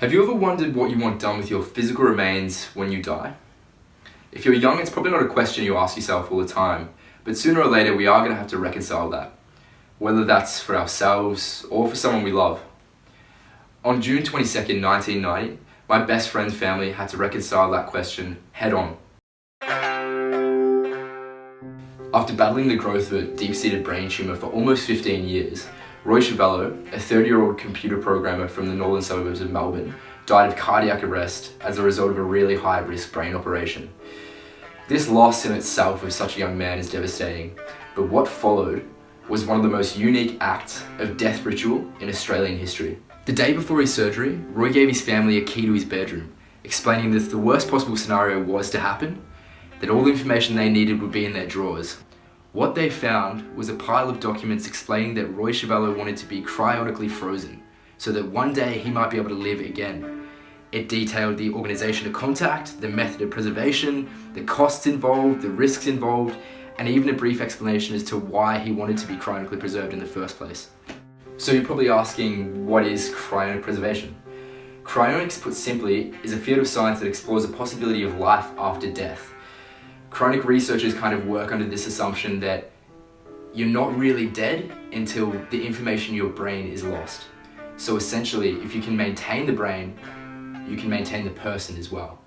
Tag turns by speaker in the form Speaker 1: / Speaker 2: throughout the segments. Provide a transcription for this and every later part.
Speaker 1: Have you ever wondered what you want done with your physical remains when you die? If you're young, it's probably not a question you ask yourself all the time, but sooner or later we are going to have to reconcile that, whether that's for ourselves or for someone we love. On June 22nd, 1990, my best friend's family had to reconcile that question head on. After battling the growth of a deep-seated brain tumour for almost 15 years, Roy Schiavello, a 30-year-old computer programmer from the Northern Suburbs of Melbourne, died of cardiac arrest as a result of a really high-risk brain operation. This loss in itself of such a young man is devastating, but what followed was one of the most unique acts of death ritual in Australian history. The day before his surgery, Roy gave his family a key to his bedroom, explaining that if the worst possible scenario was to happen, that all the information they needed would be in their drawers. What they found was a pile of documents explaining that Roy Schiavello wanted to be cryonically frozen, so that one day he might be able to live again. It detailed the organisation to contact, the method of preservation, the costs involved, the risks involved, and even a brief explanation as to why he wanted to be cryonically preserved in the first place. So you're probably asking, what is cryonic preservation? Cryonics, put simply, is a field of science that explores the possibility of life after death. Cryonic researchers kind of work under this assumption that you're not really dead until the information in your brain is lost. So essentially, if you can maintain the brain, you can maintain the person as well.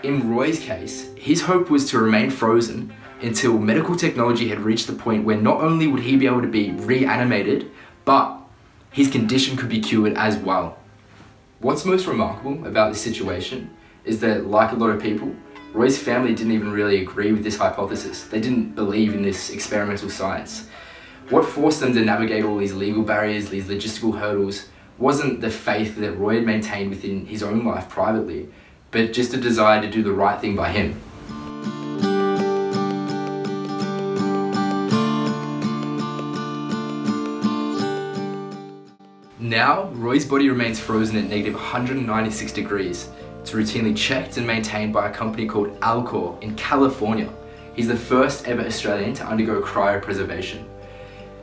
Speaker 1: In Roy's case, his hope was to remain frozen until medical technology had reached the point where not only would he be able to be reanimated, but his condition could be cured as well. What's most remarkable about this situation is that, like a lot of people, Roy's family didn't even really agree with this hypothesis. They didn't believe in this experimental science. What forced them to navigate all these legal barriers, these logistical hurdles, wasn't the faith that Roy had maintained within his own life privately, but just a desire to do the right thing by him. Now, Roy's body remains frozen at negative 196 degrees. It's routinely checked and maintained by a company called Alcor in California. He's the first ever Australian to undergo cryopreservation.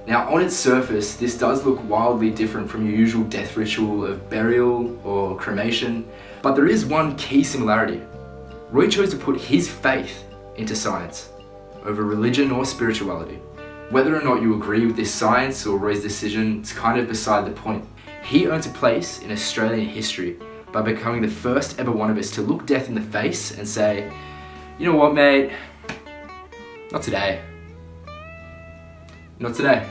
Speaker 1: Now, on its surface, this does look wildly different from your usual death ritual of burial or cremation, but there is one key similarity. Roy chose to put his faith into science over religion or spirituality. Whether or not you agree with this science or Roy's decision, it's kind of beside the point. He earns a place in Australian history by becoming the first ever one of us to look death in the face and say, you know what, mate, not today. Not today.